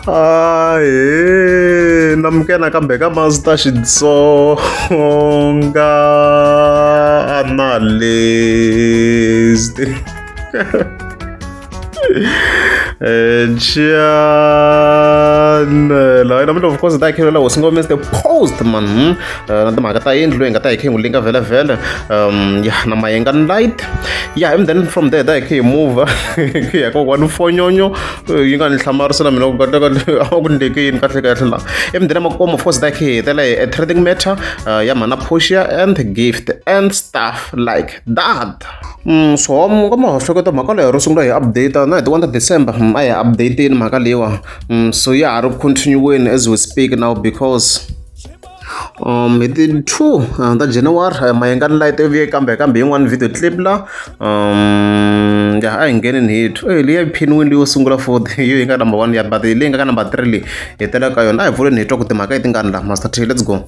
Aye, namkena kambe ka Master Xitsonga analyst. Chiyani la of course ta khela was ngomens the post man na timhaka ta yindlu hi nga ta hi khe ngulinga vele vele ya na mayenga light yeah and then from there ta hi khe move ya ko one fonyonyo yi nga ni hlamarisa na mina ku kata a ku ndekeni kahle kahle la and then makoma of course ta hi tela a trading matter ya mana Portia and gift and stuff like that so ngoma hleketa mhaka leyo ro sungula hi update na hi ti 1 December I update in mhaka leyiwa so yeah I continuing as we speak now because it did true that January mayenga light every kambe yin'wana video clip la yeah I ngheni ni hit leyi pinwini yo sungula for yo nga number 1 ya but leyi nga ka number 3 leyi hi tela ka yona a hi vuli ni twa ku timhaka hi tingani la Master T let's go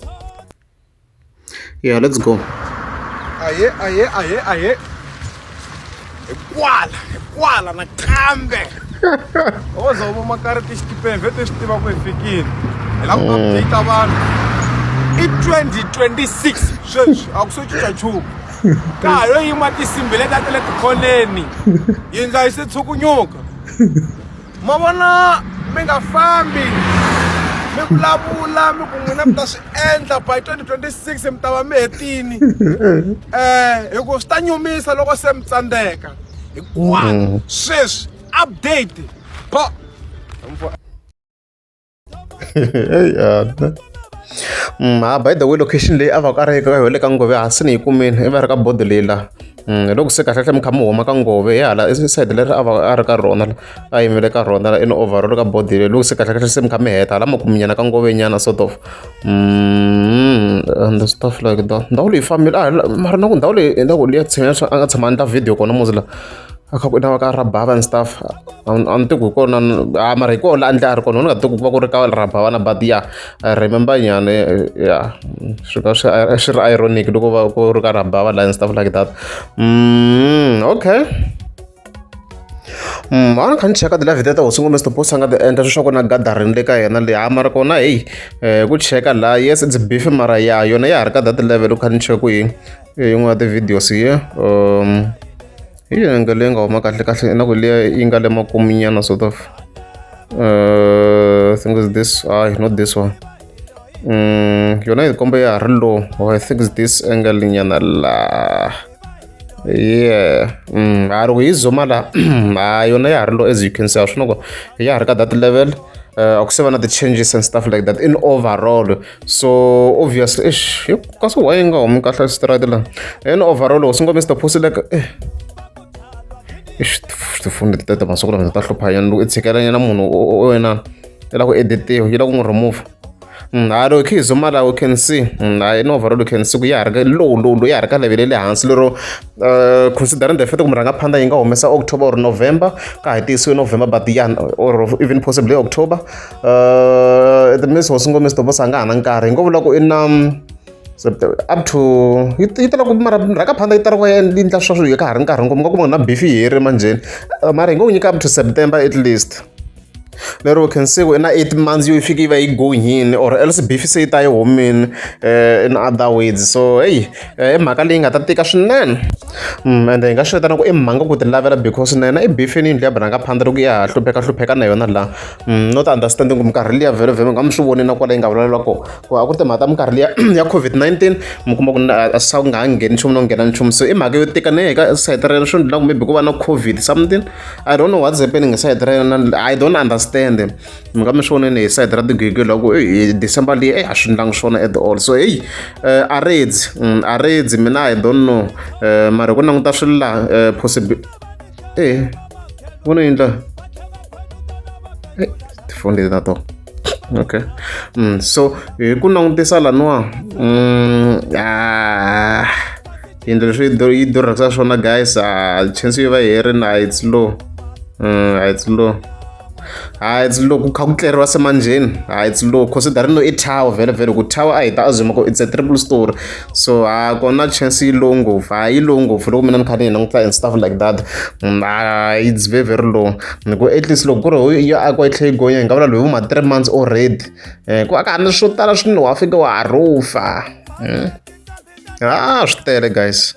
yeah let's go aye kwala na kambe ozoba makarati xitipeni vete swi tiva ku hi fikile hi la ku update vanhu i 2026 sweswi a ku so cinca nchumu ka ha yo yima tisimbi leti a ti le tikhoneni yindza yi se tshukunyuka ma vona mi nga fambi mi vulavula mi ku n'wina mi ta swi endla by 2026 mi ta va mi hetini hikuva swi ta nyumisa loko se mi tsandzeka hikwalaho sweswi update by the way location leyi a va ka ri ka yo le ka ngove hansi ni yi kumeni i va ri ka bodo leyi la loko se kahle mi kha mi huma ka ngove hi hala side leri a va a ri ka rona a yimele ka rona in overall ka bodo leyi loko se kahle se mi kha mi heta hala makuminyana ka ngove nyana sort of and stuff like that ndhawu leyi family mara na ku ndhawu leyi ndhawu leyi a nga tshama endla video kona muzila a kha ku na ka rabava and stuff a ni tiku kona mara hi kona a ndle a ri kona ni nga tiku ku va ku ri ka rabava na but yeah I remember nyane yeah swi ka swi ri ironic loko va ku ri ka rabava and stuff like that okay a ni kha ni cheka ti live ta hosi ngombe stopos a nga ti endla swa ku na gathering le ka yena leyi mara kona hey ku cheka la yes it's beef mara ya yona ya ha ri ka that level u kha ni cheka ku yin'wana ti videos ye hi nga leyi nga huma kahle kahle na ku leyi yi nga le makuminyana sort of I think is this not this one yona yi komba ya ha ri low I think is this angle nyana la yeah a ri ku yi zuma la yona ya ha ri low as you can see a swi na ku ya ha ri ka that level ku se va na ti-changes and stuff like that in overall so obviously kasi wa yi nga humi kahle straight la in overall swi nga Mr. Pussy like tifoni teta masiku lama ta hlupha yena loko i tshikelanyana munhu wena i la ku editiwa yi la ku n'wi remove loko khe hi zuma la we can see in overall you can see ku ya ha ri ka low ya ha ri ka level le hansi lero considering the fact ku mi rhanga phanda yi nga humesa October or November ka ha tiyisiwe November but yeah or even possibly October it means hosi ngombe stop sa nga ha na nkarhi hi ngo vula ku i na up to yi tala ku mara rhaka phanda yi tala ku endla sweswo hi ka ha ri nkarhi ngopfu nga ku na beef yi heri manjheni mara hi ngo nyika up to September at least lero we can see in 8 months you fika yi va yi going or else beef se yi ta yi humini in other ways so hey i mhaka leyi nga ta tika swinene and hi nga swi vitana ku i mhanga ku ti lavela because na yena i beefini yindlu ya rhanga phanda loko ya hlupheka na yona la not understanding ku minkarhi liya vhele nga mi swi voni na kwala yi nga vulavula ko ku a ku ri timhaka ta minkarhi liya ya COVID-19 mi kuma ku sa ku nga ha ngheni nchumu no nghena nchumu so i mhaka yo tika ne ka site rena swi ndla ku maybe ku va na COVID something I don't know what's happening site rena I don't understand mi nga mi swi voneni hi side ra tigigi loko hi December leyi a swi ndlangi swona at all so hey areds mina I don't know mara ku languta swilo la possible vona yindla tifoni leti na to okay so hi ku langutisa laniwa yindla leswi yi durhakisa swona guys chance yo va hi ri na it's low It's look ku kha ku tleriwa semanjeni. It's look considering no i tower vele ku tower a hi ta azuma ku it's a triple story. So kona chance yi low ngopfu, yi low ngopfu loko mina ni kha ni languta and stuff like that. It's very low. Ku at least loko ku ri ya akiwa yi tlhe yi gonya hi nga vula loyi vo ma 3 months already. Ku aka ni swo tala swinene wa fika wa rufa. Swi tele guys.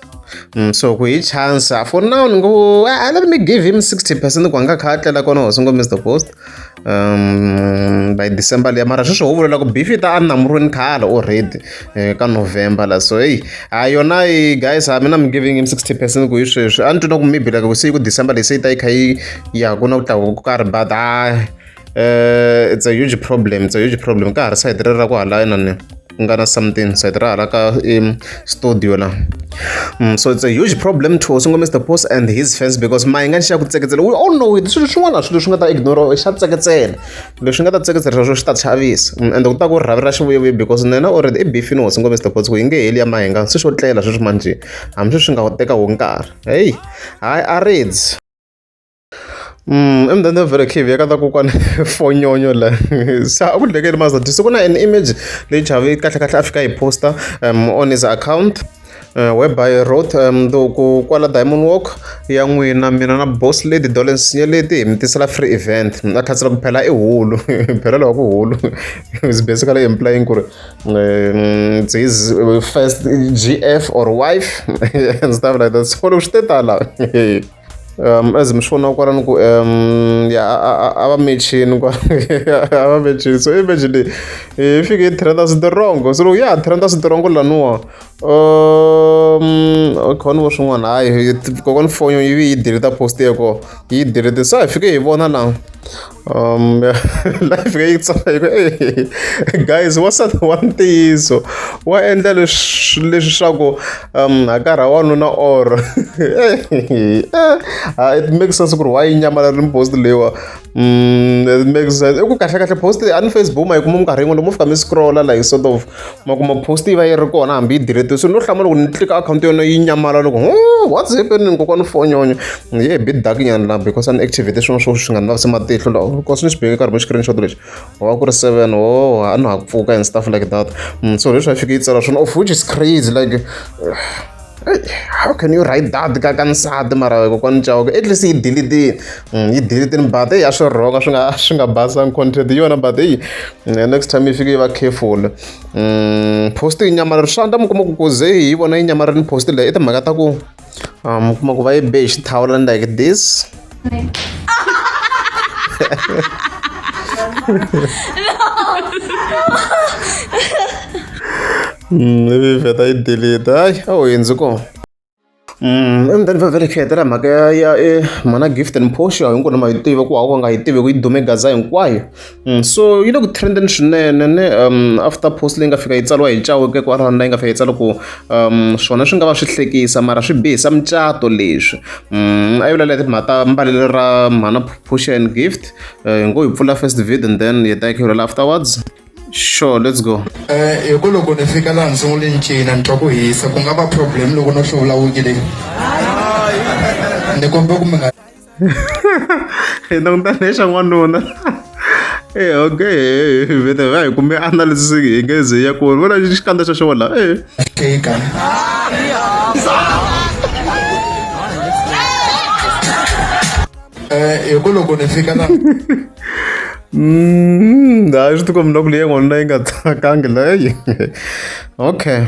So ku hi chance for now ni ngo let me give him 60% ku anga kha tlela kona hosi ngo Mr Post by December leya mara sweswo ho vulela ku beef yi ta namurweni khala already ka November la so hey yona guys mina I'm giving him 60% ku hi sweswo a ni twa ku maybe like ku se ku December leyi se yi ta yi kha yi ya ku na ku tlakuka ku karhi but it's a huge problem ka ha ri side ra ku hala inani nga na something side ra hala ka studio la. So it's a huge problem to Hosi ngo Mr Post and his fans because my nga xa ku tseketsela we all know it swin'wana swilo leswi nga ta ignore xa tseketsela leswi nga ta tseketsela swo swi ta chavisa and ku ta ku ravi ra xivuyevuye because nena already i beef ni Hosi ngo Mr Post ku yi nge heli ya mahenga swi swo tlela sweswi manje hambi swi nga teka wo nkarhi hey hayi a reads emndeni vele khivi yakata kokwana fonyonyo la sa ku lekeli mazati so kuna an image leyi chavi kahle a fika hi poster on his account whereby I wrote ku kwala Diamond Walk ya n'wina mina na boss lady Dolens leti hi mi tisela free event a khatsela ku phela ehulu phela lawa ku hulu is basically implying ku ri it's his first GF or wife and stuff like that so lo swi tala as mi swi vona kwalani ku a va mechini so image leyi hi fike hi trenda swidorongo so loko ya trenda swidorongo laniwa khoni vo swin'wana hayi kokwana fonyo yi vi yi deleta post yako yi delete so hi fike hi vona laha la hi fike yi tsala hi ku guys wa ntiyiso wa endla leswi swa ku hakarha wanuna or it makes sense ku ri wa yi nyamalala ni post leyiwa it makes sense i ku kahle post a ni Facebook ma yi kuma minkarhi yin'wana loko mo fika mi scrolla like sort of ma kuma post yi va yi ri kona hambi yi delete so no hlamula loko ni tlika account yona yi nyamala loko what's happening kokwana fonyonyo ye bit dark nyana la because an activity swin'wana swo swi nga ni vavisa matihlo lawa because ni swi beke nkarhi mo screenshot lexi wa ku ri 7 a ni ha ku pfuka and stuff like that so leswi a fike yi tsala swona of which is crazy like how can you write that ka nsati mara kokwana cawa at least yi delete but ya swi rhonga swi nga basanga content yona but next time yi fike yi va careful post yi nyamarira swa ndla mi kuma ku ze hi vona yi nyamarira ni post leyi i timhaka ta ku mi kuma ku va yi be xithawula like this ivi vheta yi delete hayi a wu hundzi kona emndeni va vele khetela mhaka ya mana gift and posha hinkwenu ma yi tiva ku hava nga yi tivi ku yi dume gaza hinkwayo so yi le ku trendeni swinene ne after post leyi nga fika yi tsariwa hi caweke kwalano leyi nga fika yi tsala ku swona swi nga va swi hlekisa mara swi bihisa mucato leswi a yi vulela timhaka ta mbalelo ra mana posha and gift hi ngo hi pfula first vid and then hi ta yi khelela afterwards. Sure, let's go. Loko loko ni fika laha ni sungule ni cina ni twa ku hisa ku nga va problem loko no hluvula wiki leyi ni kombe ku mi nga hi langutane xa n'wanuna okay vete va hi kumbe analysis hi nge ze ya ku vona xikandza xa xona teka loko loko ni fika laha hayi swi tikombi na ku leyi n'wanuna yi nga tsakangi leyi okay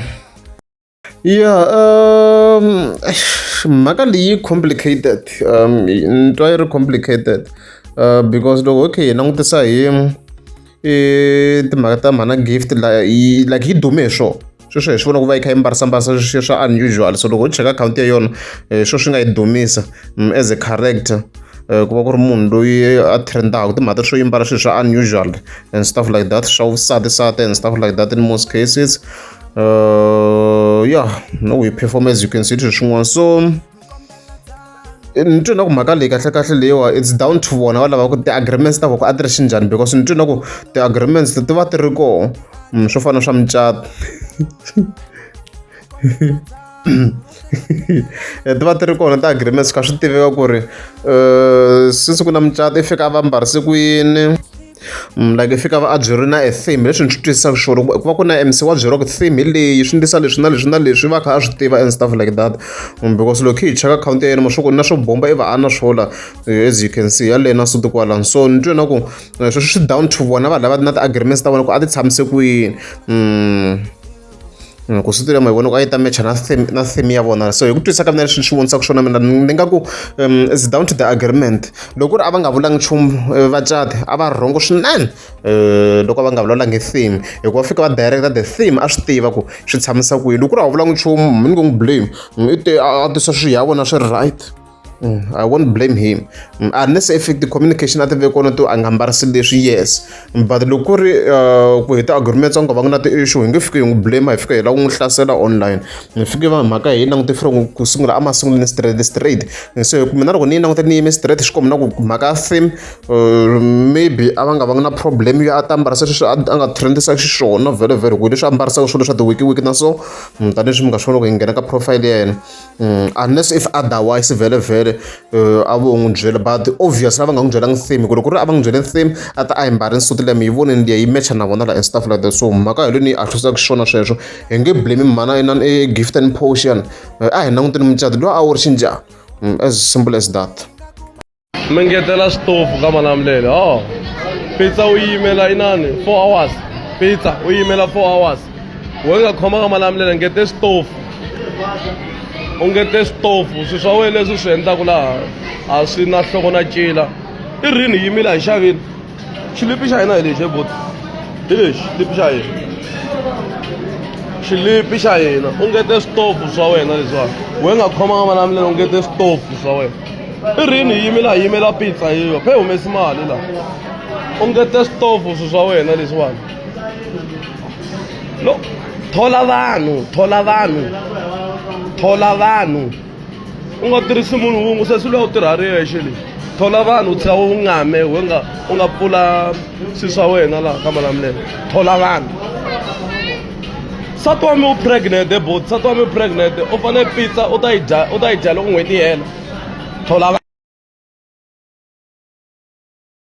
mhaka leyi complicated ni twa yi ri complicated because loko okay hi langutisa hi timhaka ta mhana gift like yi dume hi swona sweswo hi swi vona ku va yi kha yi mbarisambasa swilo swa unusual so loko u cheka akhawunti ya yona swo swi nga yi dumisa as a character ku va ku ri munhu loyi a trendaka timhaka swo yimbala swilo swa unusual and stuff like that swa vusati and stuff like that in most cases no we perform as you can see swilo swin'wana so ni twa na ku mhaka leyi kahle leyiwa it's down to vona va lava ku ti-agreements ta voko a ti ri xinjhani because ni twa na ku ti-agreements ti va ti ri koho swo fana swa mucato ti va ti ri kona ti-agreements kha swi tiveka ku ri since ku na mucato i fika va mbarise ku yini like i fika va a byeriwe na a theme leswi ni swi twisisaka xona ku va ku na MC wa byeriwa ku theme hi leyi swi ndlisa leswi na leswi na leswi va kha a swi tiva and stuff like that because loko hi cheka account ya yena ma swo ku na swo bomba i va a na swola as you can see yaleyo na suti kwalano so ni twe na ku sweswo swi down to vona vanhu lava na ti-agreements ta vona ku a ti tshamiseke ku yini ku swi tile ma hi vona ku a yi ta matcha na theme ya vona so hi ku twisisa ka mina leswi ni swi vonisaka swona mina ni nga ku it's down to the agreement loko ku ri a va nga vulangi nchumu vacati a va rhongo swinene loko a va nga vulavulangi theme hikuva fika va director the theme a swi tiva ku swi tshamisa ku yini loko ku ri a vulangi nchumu mi ni ngo n'wi blame i te a tisa swi ya vona swi ri right I won't blame him unless if the communication a ti ve kona to a nga mbarisi leswi yes but loko ku ri ku hi ti-agreements a nga va nga na ti-issue hi nge fiki hi n'wi blame hi fika hi lava ku n'wi hlasela online hi fike va mhaka hi langute from ku sungula a ma sunguleni straight so mina loko ni yi langute ni yime straight swi komba na ku mhaka ya theme maybe a va nga va nga na problem yo a ta mbarisa leswi a nga trendisaka xiswona vhele ku leswi a mbarisaka swilo swa ti-wiki na so tanihileswi mi nga swi vona ku hi nghena ka profile ya yena unless if otherwise vhele a vo n'wi byela but obviously a va nga n'wi byelangi theme ku loko ku ri a va n'wi byeleni theme a ta a yi mbarini suti leyi mi yi voneni liya yi matcha na vona la and stuff like that so mhaka hi leyi ni a hlusaka xiswona sweswo hi nge blame mhana i gift and potion a hi languteni mucato loyi a wu ri xinjhani as simple as that mi ngetela xitofu ka Malamulele pizza u yimela inani 4 hours pizza u yimela 4 hours we nga khoma ka Malamulele ngete xitofu u ngete xitofu swi swa wena leswi swi endlaku laha a swi na nhloko na cila i rini yimile hi xavini xilipi xa hina hi lexi eboti hi lexi xilipi xa hina xilipi xa hina u ngete switofu swa wena leswiwani we nga khomanga Malamulele u ngete switofu swa wena i rini hi yimela pizza hiyo phe humesi mali laha u ngete switofu swi swa wena leswiwani lo thola vanhu u nga tirhisi munhu wun'we se swi lowu tirha ri yexe leyi thola vanhu u tshika u ngame u nga pfula swilo swa wena laha ka Malamulele thola vanhu nsati wa mi u pregnant bot nsati wa mi u pregnant u fanele pizza u ta yi dya loko n'hweti yi hela thola